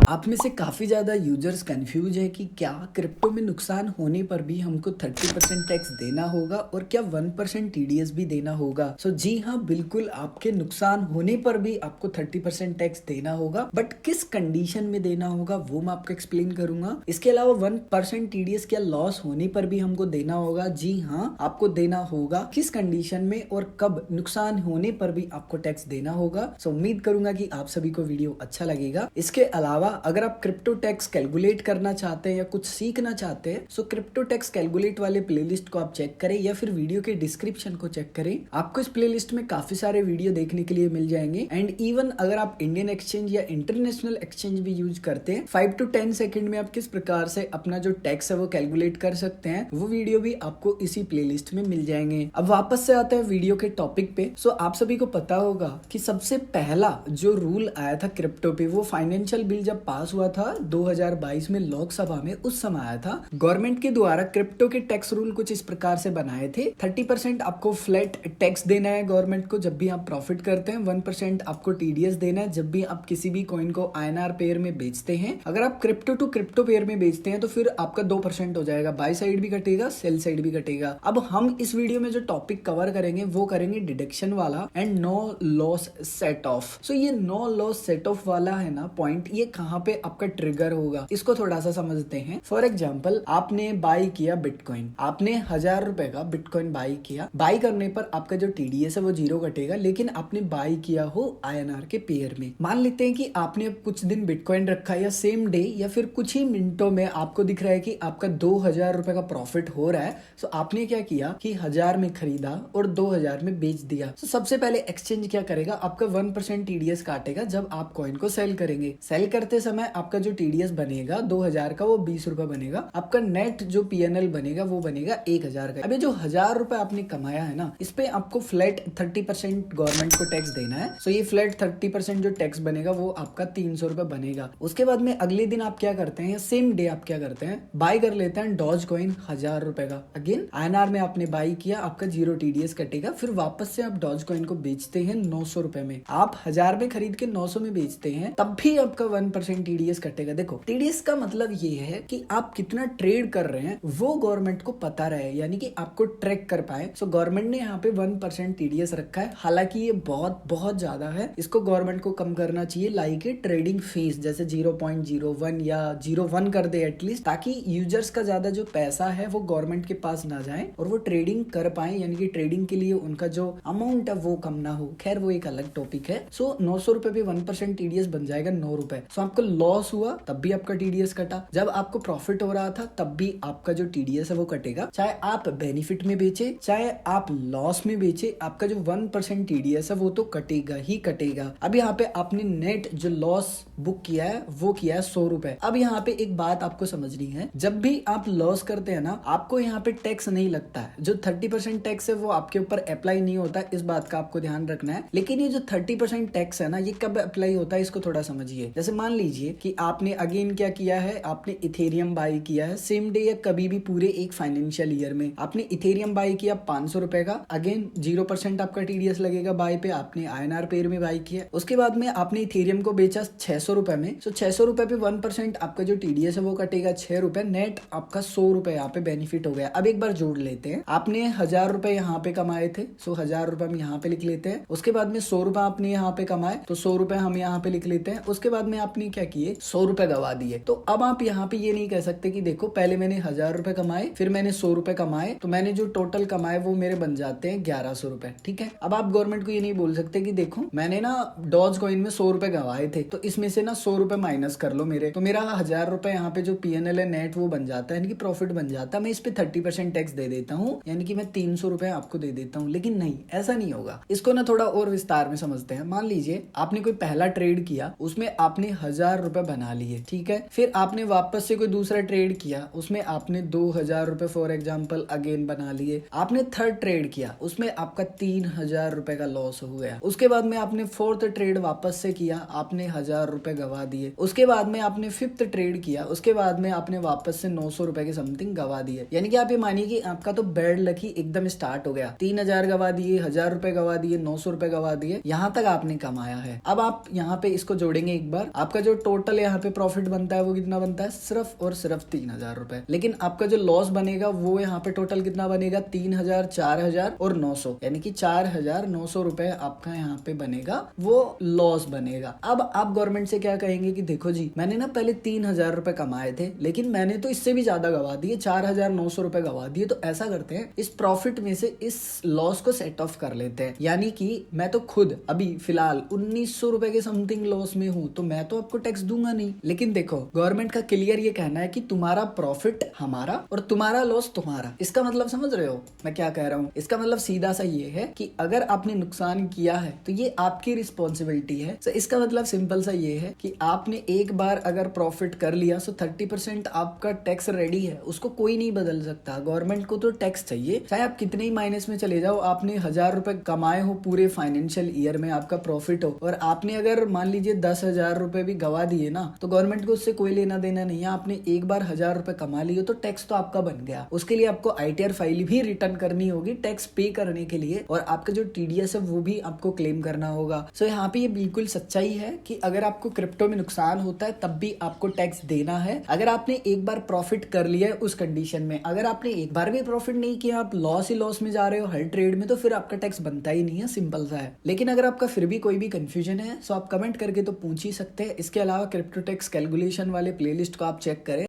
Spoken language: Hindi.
आप में से काफ़ी ज़्यादा यूजर्स कंफ्यूज है कि क्या क्रिप्टो में नुकसान होने पर भी हमको 30% टैक्स देना होगा और क्या 1% टीडीएस भी देना होगा। जी हाँ, बिल्कुल आपके नुकसान होने पर भी आपको 30% टैक्स देना होगा, बट किस कंडीशन में देना होगा वो मैं आपको एक्सप्लेन करूंगा। इसके अलावा 1% टीडीएस क्या लॉस होने पर भी हमको देना होगा? जी हाँ, आपको देना होगा। किस कंडीशन में और कब नुकसान होने पर भी आपको टैक्स देना होगा। उम्मीद करूंगा कि आप सभी को वीडियो अच्छा लगेगा। इसके अलावा अगर आप क्रिप्टो टैक्स कैलकुलेट करना चाहते हैं या कुछ सीखना चाहते हैं, सो क्रिप्टो टैक्स कैलकुलेट वाले प्लेलिस्ट को आप चेक करें या फिर वीडियो के डिस्क्रिप्शन को चेक करें। आपको इस प्लेलिस्ट में काफी सारे वीडियो देखने के लिए मिल जाएंगे। एंड इवन अगर आप इंडियन एक्सचेंज या इंटरनेशनल एक्सचेंज भी यूज करते हैं, 5 to 10 सेकंड में आप किस प्रकार से अपना जो टैक्स है वो कैलकुलेट कर सकते हैं, वो वीडियो भी आपको इसी प्लेलिस्ट में मिल जाएंगे। अब वापस से आते हैं वीडियो के टॉपिक पे। आप सभी को पता होगा कि सबसे पहला जो रूल आया था क्रिप्टो पे, वो फाइनेंशियल बिल जब पास हुआ था 2022 में लोकसभा में, उस समय आया था। गवर्नमेंट के द्वारा क्रिप्टो के टैक्स रूल कुछ इस प्रकार से बनाए थे। 30% आपको फ्लैट टैक्स देना है गवर्नमेंट को जब भी आप प्रॉफिट करते हैं। 1% आपको टीडीएस देना है जब भी आप किसी भी कॉइन को आईएनआर पेयर में बेचते हैं। अगर आप क्रिप्टो टू क्रिप्टो पेयर में बेचते हैं तो फिर आपका 2% हो जाएगा। बाय साइड भी कटेगा, सेल साइड भी कटेगा। अब हम इस वीडियो में जो टॉपिक कवर करेंगे वो करेंगे डिडक्शन वाला and no loss set off. ये नो लॉस सेट ऑफ वाला है ना पॉइंट, ये कहाँ पे आपका ट्रिगर होगा, इसको थोड़ा सा समझते हैं। फॉर एग्जाम्पल, आपने बाई किया बिटकॉइन, आपने 1000 रुपए का बिटकॉइन बाई किया। बाई करने पर आपका जो टीडीएस है वो 0 कटेगा, लेकिन आपने बाई किया हो आईएनआर के पेयर में। मान लेते हैं कि आपने कुछ दिन बिटकॉइन रखा या सेम डे या फिर कुछ ही मिनटों में आपको दिख रहा है कि आपका 2000 रुपए का प्रॉफिट हो रहा है। आपने क्या किया कि 1000 में खरीदा और 2000 में बेच दिया। सबसे पहले एक्सचेंज क्या करेगा, आपका 1% टीडीएस काटेगा जब आप कॉइन को सेल करेंगे। सेल करते समय आपका जो टीडीएस बनेगा 2000 का, वो 20 रुपए बनेगा। आपका नेट जो पीएनएल बनेगा वो बनेगा 1000 का। अभी जो 1000 रुपए आपने कमाया है ना, इस पे आपको फ्लैट 30% गवर्नमेंट को टैक्स देना है। ये फ्लैट 30% जो टैक्स बनेगा वो आपका 300 रुपए बनेगा। उसके बाद में अगले दिन आप क्या करते हैं, सेम डे आप क्या करते हैं, बाय कर लेते हैं डॉज कॉइन 1000 रुपए का। अगेन आईएनआर में आपने बाय किया, आपका 0 टीडीएस कटेगा। फिर वापस से आप डॉज कॉइन को बेचते हैं 900 रुपए में। आप 1000 में खरीद के 900 में बेचते हैं, तब भी आपका 1% टीडीएस कटेगा। देखो, टीडीएस का मतलब ये है कि आप कितना ट्रेड कर रहे हैं वो गवर्नमेंट को पता रहे, यानी कि आपको ट्रैक कर पाए। गवर्नमेंट ने यहाँ पे 1% टीडीएस रखा है। हालांकि ये बहुत बहुत ज्यादा है, इसको गवर्नमेंट को कम करना चाहिए। लाइक ट्रेडिंग फीस जैसे 0.01 या 0.1 कर दे एटलीस्ट, ताकि यूजर्स का ज्यादा जो पैसा है वो गवर्नमेंट के पास ना जाए और वो ट्रेडिंग कर पाए, यानी कि ट्रेडिंग के लिए उनका जो अमाउंट है वो कम ना हो। खैर वो एक अलग टॉपिक है। 900 रुपए पे 1% टीडीएस बन जाएगा 9 रुपए। आपको लॉस हुआ तब भी आपका टीडीएस कटा, जब आपको प्रॉफिट हो रहा था तब भी आपका जो टीडीएस है वो कटेगा। चाहे आप बेनिफिट में बेचे चाहे आप लॉस में बेचे, आपका जो 1% टीडीएस है वो तो कटेगा ही कटेगा। अब यहाँ पे आपने नेट जो लॉस बुक किया है वो किया है 100 रुपए। अब यहाँ पे एक बात आपको समझनी है, जब भी आप लॉस करते हैं ना, आपको यहाँ पे टैक्स नहीं लगता है। जो 30% टैक्स है वो आपके ऊपर अप्लाई नहीं होता, इस बात का आपको ध्यान रखना है। लेकिन ये जो 30% टैक्स है ना, ये कब अप्लाई होता है इसको थोड़ा समझिए। जैसे मान लीजिए कि आपने अगेन क्या किया है, आपने इथेरियम बाय किया है सेम डे या कभी भी पूरे एक फाइनेंशियल ईयर में। आपने इथेरियम बाय किया 500 रुपए का, अगेन 0% आपका टीडीएस लगेगा बाय पे। आपने आईएनआर पेयर में बाय किया, उसके बाद में आपने इथेरियम को बेचा 600 रुपए में। 600 रुपए पे 1% आपका जो टीडीएस है वो कटेगा 6 रुपए। नेट आपका 100 रुपए यहाँ पे बेनिफिट हो गया। अब एक बार जोड़ लेते हैं, आपने 1000 रुपए यहाँ पे कमाए थे, 1000 रुपए हम यहाँ पे लिख लेते हैं। उसके बाद में 100 रुपए आपने यहाँ पे कमाए तो 100 रुपए हम यहाँ पे लिख लेते हैं। उसके बाद में आपने क्या किए, 100 रुपए गवा दिए। तो अब आप यहाँ पे ये नहीं कह सकते कि देखो पहले मैंने 1000 रुपए कमाए फिर मैंने 100 रुपए कमाए, तो मैंने जो टोटल कमाए वो मेरे बन जाते हैं 1100 रुपए। ठीक है, अब आप गवर्नमेंट को ये नहीं बोल सकते कि देखो मैंने ना डॉज कॉइन में 100 रुपए गवाए थे, तो इसमें से ना 100 रुपए माइनस कर लो मेरे, तो मेरा 1000 रुपए यहाँ पे जो पीएनएल है नेट वो बन जाता है, यानी कि प्रॉफिट बन जाता है। मैं इस पे 30% टैक्स दे देता हूँ, यानी कि मैं 300 रुपए आपको दे देता हूँ। लेकिन नहीं, ऐसा नहीं होगा। इसको ना थोड़ा और विस्तार में समझते हैं। मान लीजिए आपने कोई पहला ट्रेड किया, उसमें आपने 1000 रुपए बना लिए, ठीक है। फिर आपने वापस से कोई दूसरा ट्रेड किया, उसमें आपने 2000 रुपए फॉर एग्जाम्पल अगेन बना लिए। आपने थर्ड ट्रेड किया, उसमें आपका 3000 रुपए का लॉस हो गया। उसके बाद में आपने फोर्थ ट्रेड वापस से किया, आपने 1000 रुपए गवा दिए। उसके बाद में आपने फिफ्थ ट्रेड किया, उसके बाद में आपने वापस से 900 रुपए के समथिंग गवा दिए। यानी कि आप ये मानिए कि आपका तो बैड लक ही एकदम स्टार्ट हो गया। 3000 गवा दिए, 1000 रुपए गवा दिए, 900 रुपए गवा दिए, यहाँ तक आपने कमाया है। अब आप यहाँ पे इसको जोड़ेंगे एक बार, आपका जो टोटल यहाँ पे प्रॉफिट बनता है वो कितना बनता है, सिर्फ और सिर्फ 3,000 रुपए। लेकिन आपका जो लॉस बनेगा वो यहाँ पे टोटल कितना बनेगा, 3,000, 4,000 और 900, यानी कि 4,900 रुपए आपका यहाँ पे बनेगा, वो लॉस बनेगा। अब आप गवर्नमेंट से क्या कहेंगे कि देखो जी, मैंने ना पहले 3,000 रुपए कमाए थे, लेकिन मैंने तो इससे भी ज्यादा गवा दिए, 4,900 रुपए गवा दिए। तो ऐसा करते हैं, इस प्रॉफिट में से इस लॉस को सेट ऑफ कर लेते हैं। यानी कि मैं तो खुद अभी फिलहाल 1,900 रुपए के समथिंग लॉस में हूं, तो मैं तो आपको टैक्स दूंगा नहीं। लेकिन देखो, गवर्नमेंट का क्लियर ये कहना है कि तुम्हारा प्रॉफिट हमारा और तुम्हारा लॉस तुम्हारा। इसका मतलब समझ रहे हो मैं क्या कह रहा हूँ? इसका मतलब सीधा सा ये है कि अगर आपने नुकसान किया है तो ये आपकी रिस्पॉन्सिबिलिटी है। तो इसका मतलब सिंपल सा ये है कि आपने एक बार अगर प्रॉफिट कर लिया तो 30% आपका टैक्स रेडी है, उसको कोई नहीं बदल सकता। गवर्नमेंट को तो टैक्स चाहिए, चाहे आप कितने ही माइनस में चले जाओ। आपने 1,000 रुपए कमाए हो पूरे फाइनेंशियल ईयर में, आपका प्रॉफिट हो, और आपने अगर मान लीजिए 10,000 रुपए भी गवा दिए ना, तो गवर्नमेंट को उससे कोई लेना देना नहीं है। आपने एक बार 1,000 रुपए कमा लिए तो टैक्स तो आपका बन गया। उसके लिए आपको ITR फाइल भी रिटर्न करनी होगी टैक्स पे करने के लिए, और आपका जो TDS है वो भी आपको क्लेम करना होगा। सो यहाँ पे ये बिल्कुल सच्चाई है कि अगर आपको क्रिप्टो में नुकसान होता है तब भी आपको टैक्स देना है। अगर आपने एक बार प्रॉफिट कर लिया है उस कंडीशन में, अगर आपने एक बार भी प्रॉफिट नहीं किया, आप लॉस ही लॉस में जा रहे हो हर ट्रेड में, तो फिर आपका टैक्स बनता ही नहीं है, सिंपल सा है। लेकिन अगर आपका फिर भी कोई भी कंफ्यूजन है तो आप कमेंट करके तो पूछ ही सकते हैं। इसके अलावा क्रिप्टो टैक्स कैलकुलेशन वाले प्लेलिस्ट को आप चेक करें।